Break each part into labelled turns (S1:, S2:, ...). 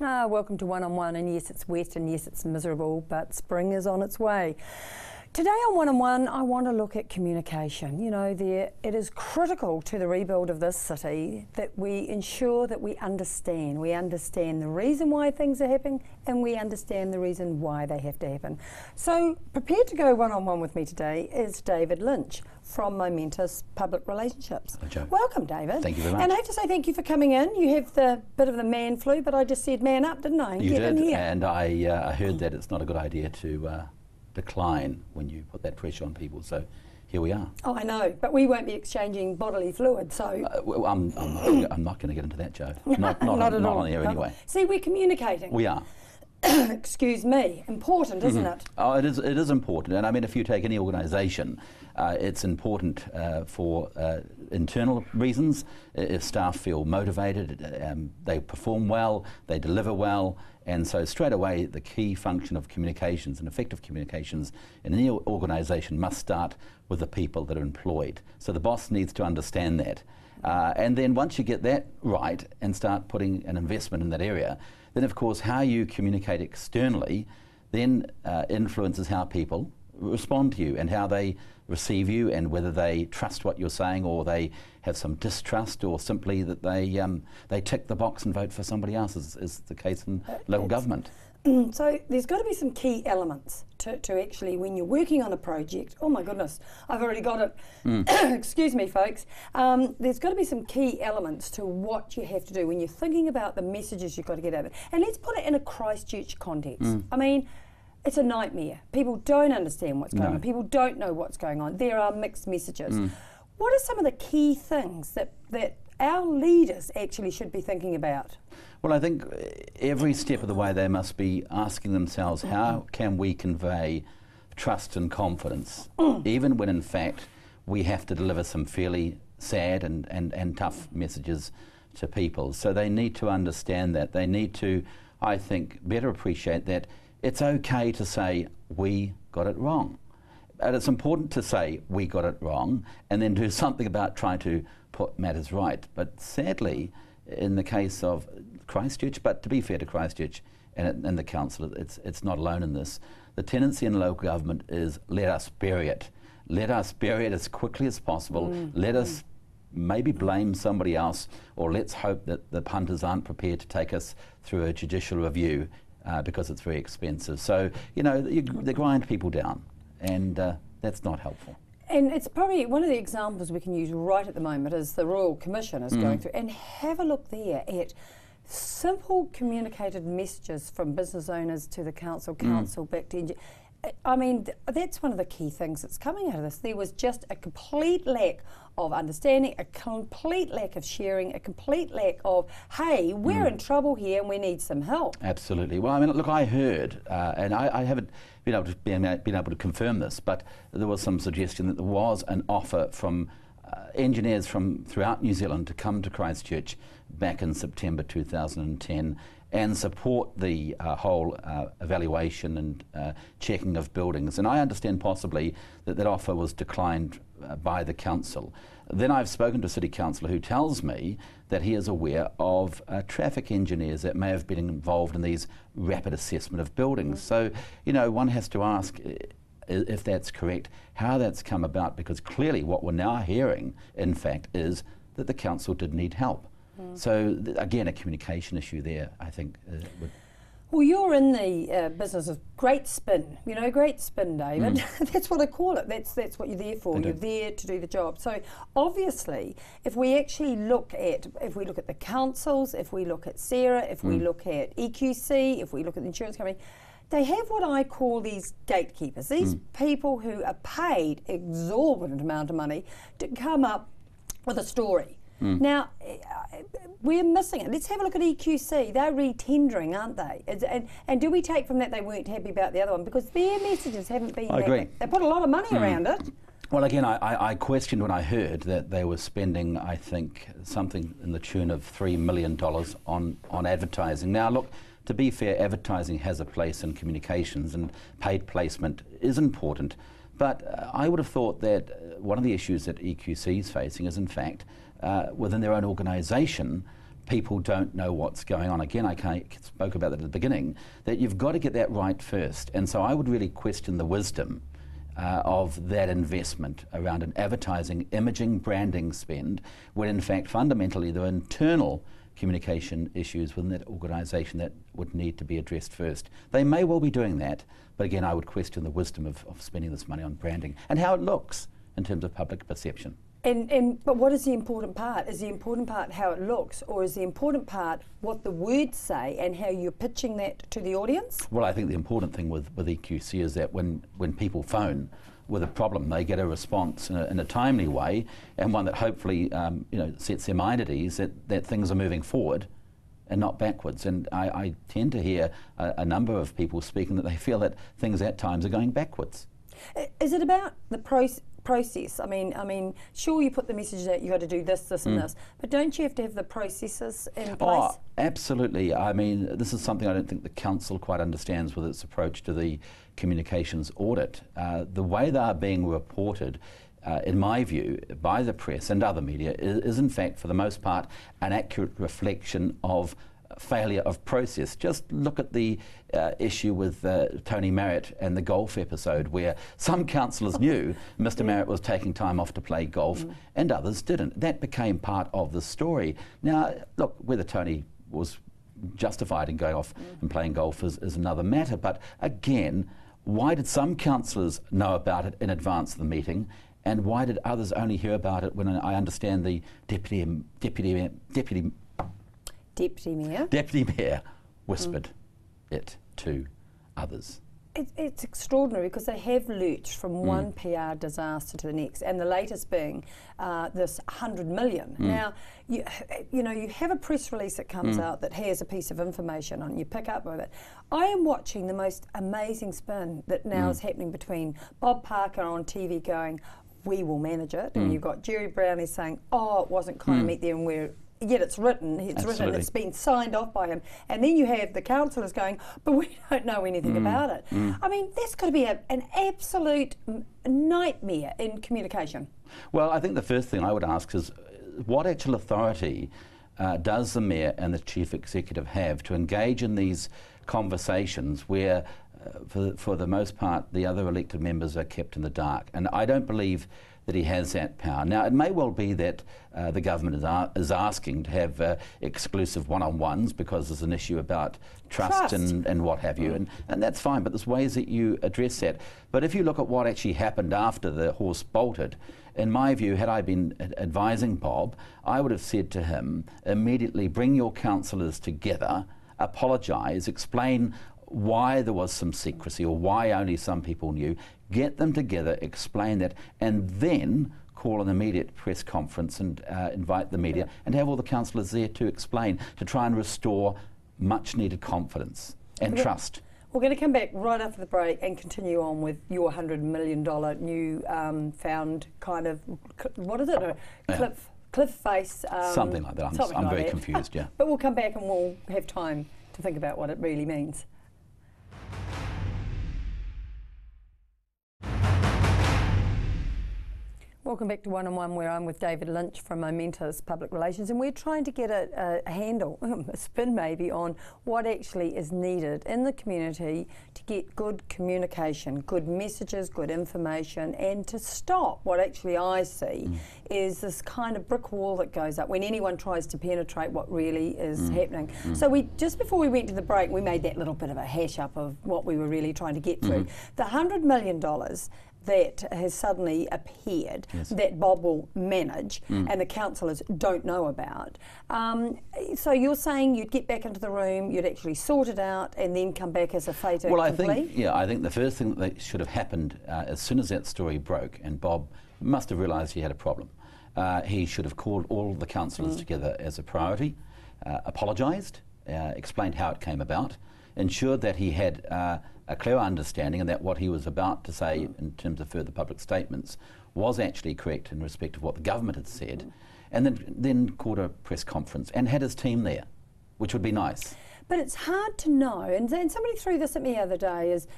S1: Welcome to One on One, and yes, it's wet and yes, it's miserable, but spring is on its way. Today on One on One, I want to look at communication. You know, it is critical to the rebuild of this city that we ensure that we understand. We understand the reason why things are happening, and we understand the reason why they have to happen. So, prepared to go one on one with me today is David Lynch from Momentus Public Relationships.
S2: Hello,
S1: welcome, David.
S2: Thank you very much.
S1: And I have to say thank you for coming in. You have the bit of the man flu, but I just said man up, didn't I?
S2: You
S1: Get
S2: did,
S1: in here.
S2: and I heard that it's not a good idea to decline when you put that pressure on people, so here we are.
S1: Oh, I know, but we won't be exchanging bodily fluid, so...
S2: Well, I'm not going to get into that, Joe. Not on here anyway.
S1: See, we're communicating.
S2: We are.
S1: Excuse me. Important, isn't it?
S2: Oh, it is important, and I mean, if you take any organisation, it's important for internal reasons. If staff feel motivated, they perform well, they deliver well, and so straight away the key function of communications and effective communications in any organisation must start with the people that are employed. So the boss needs to understand that. And then once you get that right and start putting an investment in that area, then of course how you communicate externally then influences how people respond to you and how they receive you, and whether they trust what you're saying or they have some distrust, or simply that they tick the box and vote for somebody else, is the case in local government.
S1: So there's got to be some key elements to actually, when you're working on a project, oh my goodness, I've already got it, excuse me folks, there's got to be some key elements to what you have to do when you're thinking about the messages you've got to get out of it. And let's put it in a Christchurch context. I mean, it's a nightmare. People don't understand what's going on. People don't know what's going on. There are mixed messages. What are some of the key things that our leaders actually should be thinking about?
S2: Well, I think every step of the way they must be asking themselves, how can we convey trust and confidence, even when in fact we have to deliver some fairly sad and tough messages to people. So they need to understand that. They need to, I think, better appreciate that it's okay to say, we got it wrong. And it's important to say, we got it wrong, and then do something about trying to put matters right. But sadly, in the case of Christchurch, but to be fair to Christchurch and the council, it's not alone in this. The tendency in local government is, let us bury it. Let us bury it as quickly as possible. Let us maybe blame somebody else, or let's hope that the punters aren't prepared to take us through a judicial review because it's very expensive. So, you know, they grind people down, and that's not helpful.
S1: And it's probably one of the examples we can use right at the moment is the Royal Commission is going through, and have a look there at simple communicated messages from business owners to the council, back to engineers. I mean, that's one of the key things that's coming out of this. There was just a complete lack of understanding, a complete lack of sharing, a complete lack of, hey, we're in trouble here and we need some help.
S2: Absolutely. Well, I mean, look, I heard, and I haven't been able to confirm this, but there was some suggestion that there was an offer from engineers from throughout New Zealand to come to Christchurch back in September 2010 and support the whole evaluation and checking of buildings. And I understand possibly that offer was declined by the council. Then I've spoken to a city councillor who tells me that he is aware of traffic engineers that may have been involved in these rapid assessment of buildings. So, you know, one has to ask if that's correct, how that's come about, because clearly what we're now hearing, in fact, is that the council did need help. So, again, a communication issue there, I think.
S1: Well, you're in the business of great spin, you know, great spin, David. That's what I call it. That's what you're there for. You're there to do the job. So, obviously, if we actually look at the councils, if we look at Sarah, if we look at EQC, if we look at the insurance company, they have what I call these gatekeepers, these people who are paid exorbitant amount of money to come up with a story. Now, we're missing it. Let's have a look at EQC. They're re-tendering, aren't they? And do we take from that they weren't happy about the other one? Because their messages haven't been...
S2: I agree.
S1: They put a lot of money around it.
S2: Well, again, I questioned when I heard that they were spending, I think, something in the tune of $3 million on advertising. Now, look, to be fair, advertising has a place in communications, and paid placement is important. But I would have thought that one of the issues that EQC is facing is, in fact, within their own organisation, people don't know what's going on. Again, I spoke about that at the beginning, that you've got to get that right first. And so I would really question the wisdom of that investment around an advertising, imaging, branding spend, when in fact fundamentally there are internal communication issues within that organisation that would need to be addressed first. They may well be doing that, but again I would question the wisdom of spending this money on branding and how it looks in terms of public perception.
S1: But what is the important part? Is the important part how it looks, or is the important part what the words say and how you're pitching that to the audience? Well,
S2: I think the important thing with EQC is that when people phone with a problem, they get a response in a timely way, and one that hopefully sets their mind at ease that things are moving forward and not backwards. And I tend to hear a number of people speaking that they feel that things at times are going backwards.
S1: Is it about the process? I mean, sure, you put the message that you got to do this, and this, but don't you have to have the processes in place?
S2: Oh, absolutely. I mean, this is something I don't think the council quite understands with its approach to the communications audit. The way they are being reported, in my view, by the press and other media is in fact, for the most part, an accurate reflection of failure of process. Just look at the issue with Tony Marriott and the golf episode, where some councillors knew Mr. Marriott was taking time off to play golf and others didn't. That became part of the story. Now, look, whether Tony was justified in going off and playing golf is another matter, but again, why did some councillors know about it in advance of the meeting, and why did others only hear about it when I understand the Deputy Mayor whispered it to others?
S1: It's extraordinary because they have lurched from one PR disaster to the next, and the latest being this 100 million. Now, you have a press release that comes out that has a piece of information on, you pick up with it. I am watching the most amazing spin that now is happening between Bob Parker on TV going, "We will manage it," and you've got Jerry Brownlee saying, "Oh, it wasn't climate there, and yet it's written, it's been signed off by him." And then you have the councillors going, "But we don't know anything about it." I mean, that's got to be an absolute nightmare in communication.
S2: Well, I think the first thing I would ask is, what actual authority does the Mayor and the Chief Executive have to engage in these conversations where, for the most part, the other elected members are kept in the dark? And I don't believe that he has that power. Now, it may well be that the government is asking to have exclusive one-on-ones because there's an issue about trust. And what have you, and that's fine, but there's ways that you address that. But if you look at what actually happened after the horse bolted, in my view, had I been advising Bob, I would have said to him, immediately bring your councillors together, apologise, explain why there was some secrecy or why only some people knew, get them together, explain that, and then call an immediate press conference and invite the media and have all the councillors there to explain, to try and restore much needed confidence and trust.
S1: We're going to come back right after the break and continue on with your $100 million new found kind of, what is it, cliff face?
S2: Something like that. I'm very confused, yeah.
S1: But we'll come back and we'll have time to think about what it really means. Welcome back to One on One, where I'm with David Lynch from Momentus Public Relations, and we're trying to get a handle, a spin maybe, on what actually is needed in the community to get good communication, good messages, good information, and to stop what actually I see is this kind of brick wall that goes up when anyone tries to penetrate what really is happening. So just before we went to the break, we made that little bit of a hash up of what we were really trying to get through. The $100 million that has suddenly appeared that Bob will manage and the councillors don't know about. So you're saying you'd get back into the room, you'd actually sort it out and then come back as a fait accompli?
S2: I think the first thing that should have happened as soon as that story broke, and Bob must have realised he had a problem, he should have called all the councillors together as a priority, apologised, explained how it came about, ensured that he had a clear understanding and that what he was about to say in terms of further public statements was actually correct in respect of what the government had said, and then called a press conference and had his team there, which would be nice.
S1: But it's hard to know, and somebody threw this at me the other day, is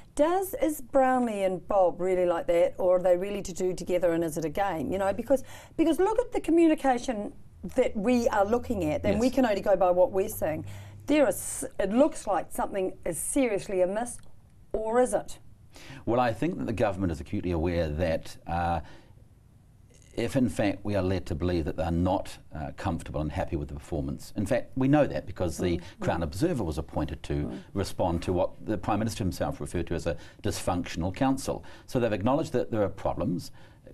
S1: Brownlee and Bob really like that, or are they really to do together and is it a game? You know, because look at the communication that we are looking at, then we can only go by what we're seeing. It looks like something is seriously amiss, or is it?
S2: Well, I think that the government is acutely aware that if in fact we are led to believe that they're not comfortable and happy with the performance, in fact we know that because the Crown Observer was appointed to respond to what the Prime Minister himself referred to as a dysfunctional council. So they've acknowledged that there are problems.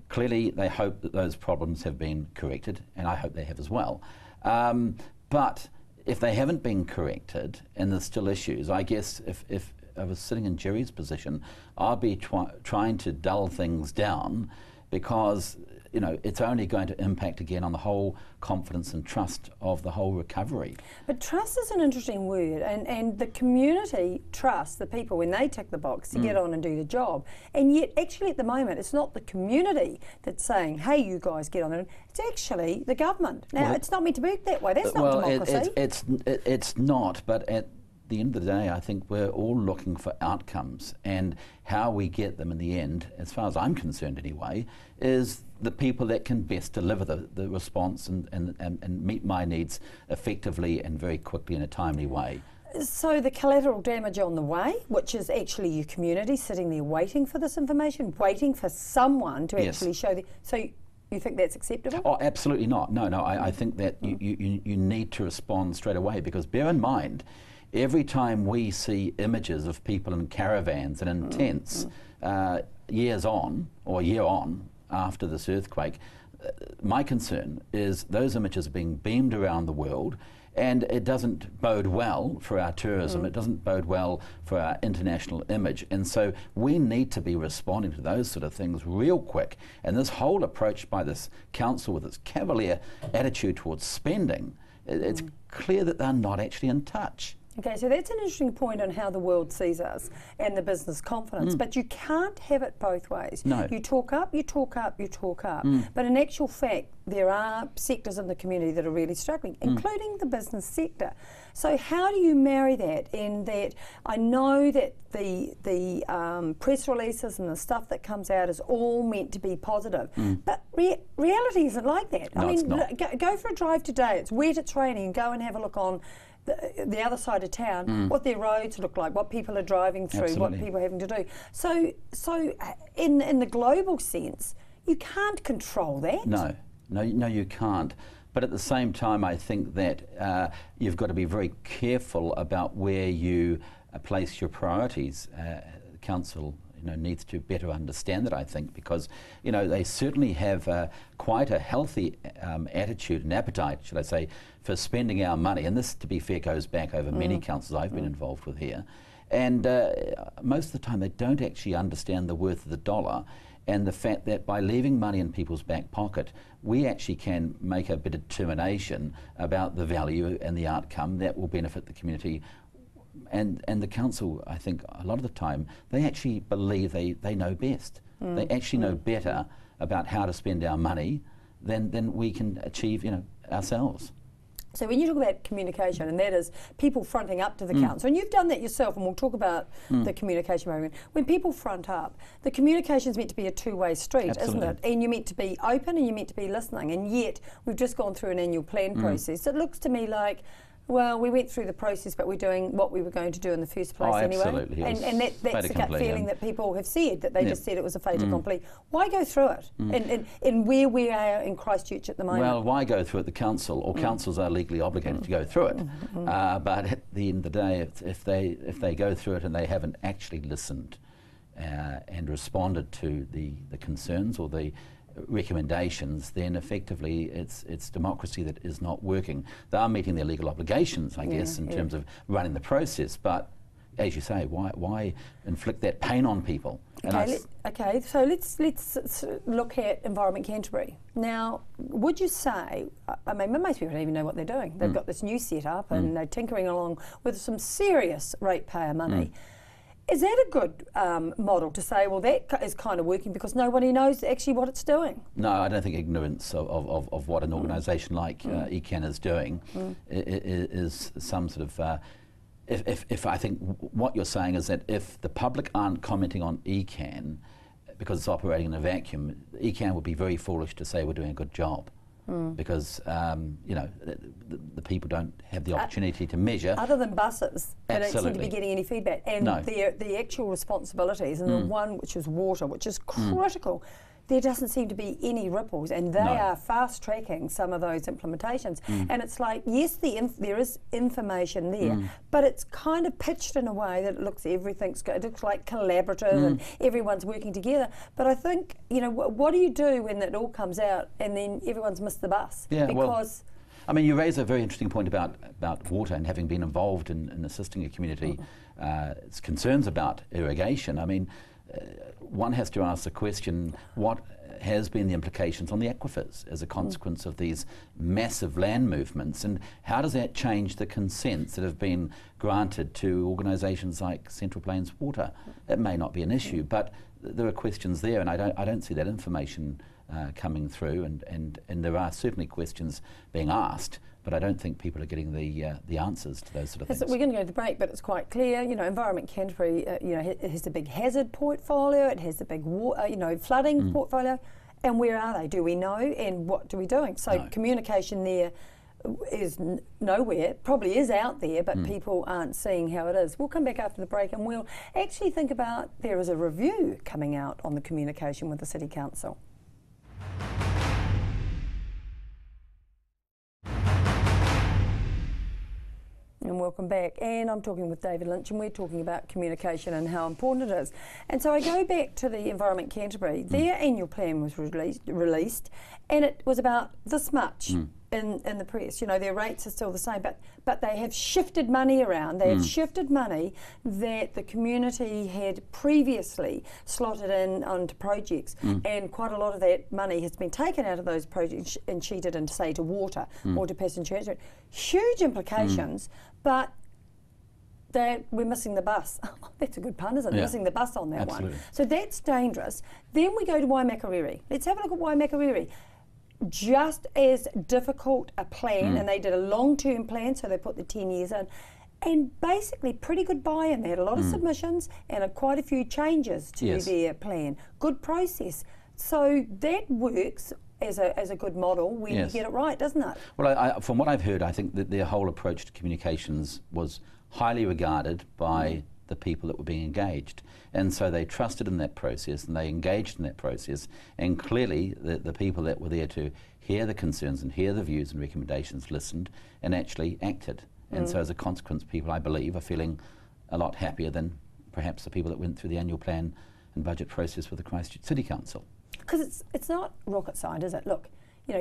S2: Clearly they hope that those problems have been corrected, and I hope they have as well. But if they haven't been corrected and there's still issues, I guess if I was sitting in Jerry's position, I'd be trying to dull things down, because it's only going to impact again on the whole confidence and trust of the whole recovery.
S1: But trust is an interesting word, and the community trusts the people when they tick the box to get on and do the job. And yet, actually, at the moment, it's not the community that's saying, "Hey, you guys get on it." It's actually the government. Now, it's not meant to be that way. That's not democracy.
S2: It's not. But at the end of the day, I think we're all looking for outcomes, and how we get them in the end, as far as I'm concerned anyway, is the people that can best deliver the response and meet my needs effectively and very quickly in a timely way.
S1: So the collateral damage on the way, which is actually your community sitting there waiting for this information, waiting for someone to actually show the... So you think that's acceptable?
S2: Oh, absolutely not. No, I think that you need to respond straight away, because bear in mind, every time we see images of people in caravans and in tents years on, or a year on, after this earthquake, my concern is those images are being beamed around the world, and it doesn't bode well for our tourism, it doesn't bode well for our international image. And so we need to be responding to those sort of things real quick. And this whole approach by this council with its cavalier attitude towards spending, it's clear that they're not actually in touch.
S1: Okay, so that's an interesting point on how the world sees us and the business confidence, but you can't have it both ways.
S2: No.
S1: You talk up, you talk up, you talk up, but in actual fact there are sectors in the community that are really struggling, including the business sector. So how do you marry that in that I know that the press releases and the stuff that comes out is all meant to be positive, but reality isn't like that.
S2: No,
S1: I mean,
S2: it's not.
S1: Go for a drive today, it's wet, it's raining, and go and have a look on the other side of town, what their roads look like, what people are driving through, what people are having to do. So in the global sense, you can't control that.
S2: No, you can't. But at the same time, I think that you've got to be very careful about where you place your priorities. Council needs to better understand that, I think, because they certainly have quite a healthy attitude and appetite, should I say, for spending our money. And this, to be fair, goes back over many councils I've been involved with here. And most of the time they don't actually understand the worth of the dollar, and the fact that by leaving money in people's back pocket, we actually can make a bit of determination about the value and the outcome that will benefit the community. And the council, I think, a lot of the time, they actually believe they know best. They actually know better about how to spend our money than we can achieve, ourselves.
S1: So when you talk about communication, and that is people fronting up to the council, and you've done that yourself, and we'll talk about the communication moment. When people front up, the communication is meant to be a two-way street, isn't it? And you're meant to be open and you're meant to be listening, and yet we've just gone through an annual plan process. It looks to me like, well, we went through the process, but we're doing what we were going to do in the first place anyway.
S2: Absolutely.
S1: And that's the gut feeling that people have said, that they just said it was a fait accompli. Why go through it? And where we are in Christchurch at the moment?
S2: Well, why go through it? The council, or councils are legally obligated to go through it. But at the end of the day, if they go through it and they haven't actually listened and responded to the concerns or the recommendations, then effectively it's democracy that is not working. They are meeting their legal obligations, I guess, in terms of running the process, but as you say, why inflict that pain on people?
S1: Okay, so let's look at Environment Canterbury. Now, would you say, I mean, most people don't even know what they're doing. They've got this new setup and they're tinkering along with some serious ratepayer money. Is that a good model to say, well, that is kind of working because nobody knows actually what it's doing? No,
S2: I don't think ignorance of what an organisation like ECAN is doing is some sort of... If I think what you're saying is that if the public aren't commenting on ECAN because it's operating in a vacuum, ECAN would be very foolish to say we're doing a good job. because the people don't have the opportunity to measure.
S1: Other than buses, they don't seem to be getting any feedback. And the actual responsibilities, and the one which is water, which is critical, there doesn't seem to be any ripples, and they are fast tracking some of those implementations. And it's like, yes, there is information there, but it's kind of pitched in a way that it looks everything's good. It looks like collaborative and everyone's working together. But I think, what do you do when it all comes out and then everyone's missed the bus?
S2: Yeah,
S1: because
S2: I mean, you raise a very interesting point about water and having been involved in assisting a community. It's concerns about irrigation. I mean, one has to ask the question, what has been the implications on the aquifers as a consequence of these massive land movements, and how does that change the consents that have been granted to organisations like Central Plains Water? It may not be an issue, but there are questions there, and I don't see that information coming through, and there are certainly questions being asked, but I don't think people are getting the answers to those sort of things.
S1: We're going to go to the break, but it's quite clear. Environment Canterbury, it has the big hazard portfolio, it has the big flooding portfolio, and where are they? Do we know? And what are we doing? So communication there is nowhere. Probably is out there, but people aren't seeing how it is. We'll come back after the break, and we'll actually think about there is a review coming out on the communication with the City Council. And welcome back. And I'm talking with David Lynch, and we're talking about communication and how important it is. And so I go back to the Environment Canterbury. Their annual plan was released, and it was about this much in the press. Their rates are still the same, but they have shifted money around. They have shifted money that the community had previously slotted in onto projects, and quite a lot of that money has been taken out of those projects and cheated into, say, to water or to passenger transport. Huge implications, but we're missing the bus. That's a good pun, isn't it?
S2: Yeah.
S1: Missing the bus on that
S2: Absolutely.
S1: one. So that's dangerous. Then we go to Waimakariri. Let's have a look at Waimakariri. Just as difficult a plan, and they did a long-term plan, so they put the 10 years in, and basically pretty good buy-in. They had a lot of submissions and quite a few changes to their plan. Good process. So that works as a good model when you get it right, doesn't it?
S2: Well, from what I've heard, I think that their whole approach to communications was highly regarded by the people that were being engaged, and so they trusted in that process and they engaged in that process, and clearly the people that were there to hear the concerns and hear the views and recommendations listened and actually acted, and so as a consequence people, I believe, are feeling a lot happier than perhaps the people that went through the annual plan and budget process with the Christchurch City Council.
S1: Because it's not rocket science, is it? Look,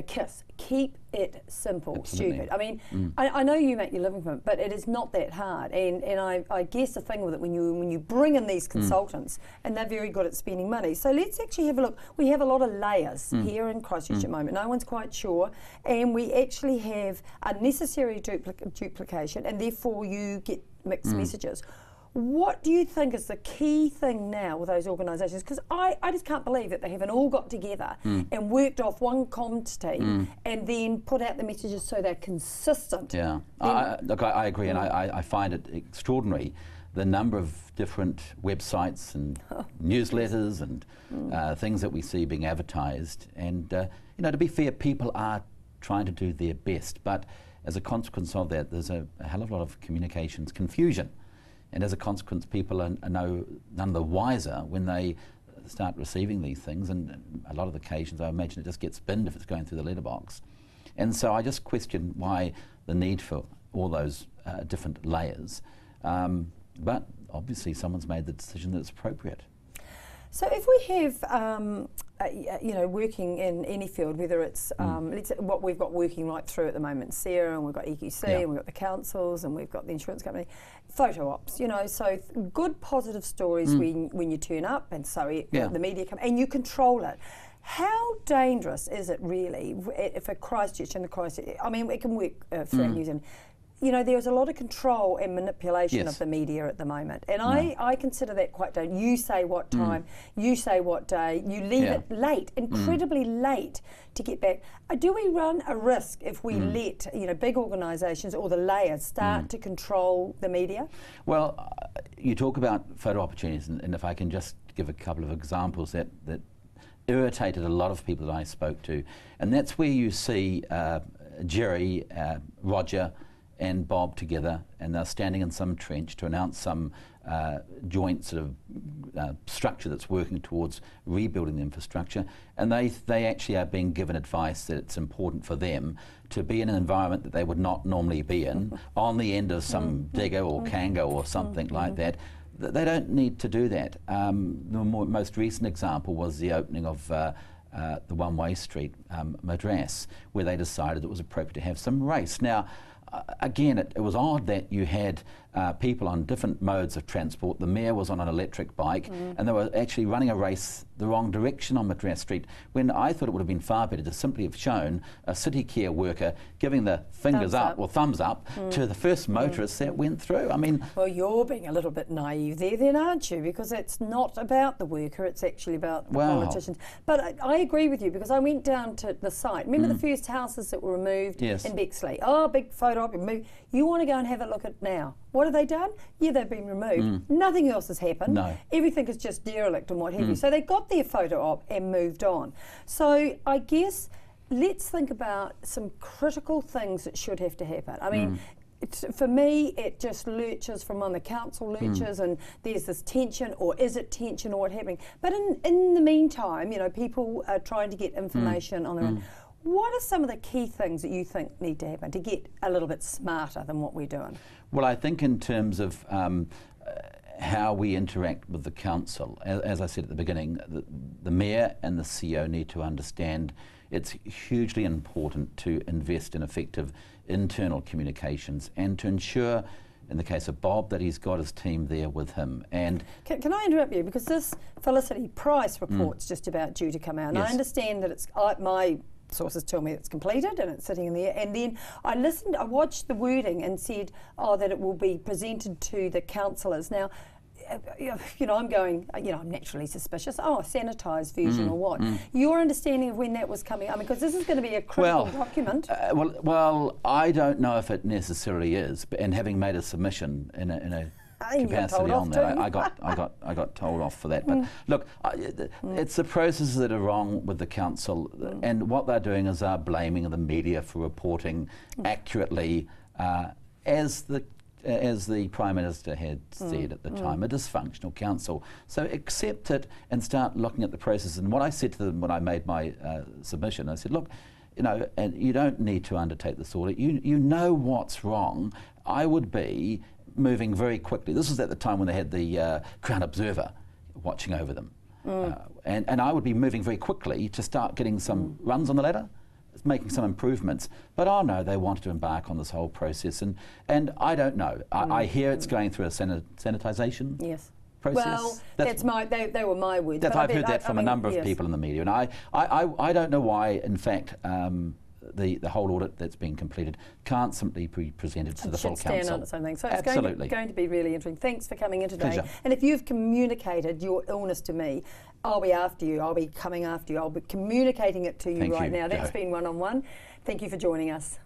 S1: KISS, keep it simple.
S2: Absolutely.
S1: Stupid. I mean, I know you make your living from it, but it is not that hard. And I guess the thing with it, when you bring in these consultants, and they're very good at spending money. So let's actually have a look. We have a lot of layers here in Christchurch at the moment. No one's quite sure, and we actually have unnecessary duplication, and therefore you get mixed messages. What do you think is the key thing now with those organisations? Because I just can't believe that they haven't all got together and worked off one comms team and then put out the messages so they're consistent.
S2: Yeah, look, I agree, and I find it extraordinary the number of different websites and newsletters and things that we see being advertised. And to be fair, people are trying to do their best, but as a consequence of that, there's a hell of a lot of communications confusion. And as a consequence, people are none the wiser when they start receiving these things, and a lot of the occasions I imagine it just gets binned if it's going through the letterbox. And so I just question why the need for all those different layers, but obviously someone's made the decision that it's appropriate.
S1: So if we have, working in any field, whether it's what we've got working right through at the moment, Sarah, and we've got EQC, and we've got the councils, and we've got the insurance company, photo ops, so good positive stories when you turn up, and so the media come, and you control it. How dangerous is it really for Christchurch and the Christchurch? I mean, it can work throughout New Zealand. There's a lot of control and manipulation of the media at the moment. And I consider that quite dangerous. You say what time, you say what day, you leave it late, incredibly late to get back. Do we run a risk if we let, big organisations or the layers start to control the media?
S2: Well, you talk about photo opportunities, and if I can just give a couple of examples that irritated a lot of people that I spoke to. And that's where you see Jerry, Roger and Bob together, and they're standing in some trench to announce some joint sort of structure that's working towards rebuilding the infrastructure, and they actually are being given advice that it's important for them to be in an environment that they would not normally be in, on the end of some digger or kango or something like that. They don't need to do that. The most recent example was the opening of the one-way street, Madras, where they decided it was appropriate to have some race. Now, again, it was odd that you had people on different modes of transport. The mayor was on an electric bike, and they were actually running a race the wrong direction on Madras Street, when I thought it would have been far better to simply have shown a city care worker giving the fingers up or thumbs up to the first motorist that went through. I mean,
S1: well, you're being a little bit naive there then, aren't you? Because it's not about the worker, it's actually about the politicians. But I agree with you, because I went down to the site. Remember the first houses that were removed in Bexley? Oh, big photo op, removed. You want to go and have a look at now. What have they done? Yeah, they've been removed. Nothing else has happened.
S2: No.
S1: Everything is just derelict and what have you. So they got their photo op and moved on. So I guess let's think about some critical things that should have to happen. I mean, for me, it just lurches from when the council lurches and there's this tension, or is it tension, or what happening? But in the meantime, you know, people are trying to get information on their own. What are some of the key things that you think need to happen to get a little bit smarter than what we're doing?
S2: Well, I think in terms of how we interact with the council, as I said at the beginning, the mayor and the CEO need to understand it's hugely important to invest in effective internal communications and to ensure, in the case of Bob, that he's got his team there with him. And
S1: can I interrupt you, because this Felicity Price report's just about due to come out, and I understand that it's my sources tell me it's completed and it's sitting in there, and then I watched the wording and said, oh, that it will be presented to the councillors. Now, you know, I'm going, you know, I'm naturally suspicious. Oh, a sanitised version or what? Your understanding of when that was coming? I mean, because this is going to be a critical document.
S2: Well, I don't know if it necessarily is, and having made a submission in a capacity on that, I got told off for that. But look, it's the processes that are wrong with the council, and what they're doing is they're blaming the media for reporting accurately, as the Prime Minister had said at the time, a dysfunctional council. So accept it and start looking at the process. And what I said to them when I made my submission, I said, look, you know, and you don't need to undertake this audit. You know what's wrong. I would be moving very quickly. This was at the time when they had the Crown Observer watching over them. And I would be moving very quickly to start getting some runs on the ladder, making some improvements. But oh no, they wanted to embark on this whole process, and I don't know. I hear it's going through a sanitisation process.
S1: Well, they were my words.
S2: I've heard that from a number of people in the media, and I don't know why, in fact, the whole audit that's been completed can't simply be presented to the full council.
S1: Stand on its own thing. So it's going to be really interesting. Thanks for coming in today. Pleasure. And if you've communicated your illness to me, I'll be after you. I'll be coming after you. I'll be communicating it to you right now. That's been one-on-one. Thank you for joining us.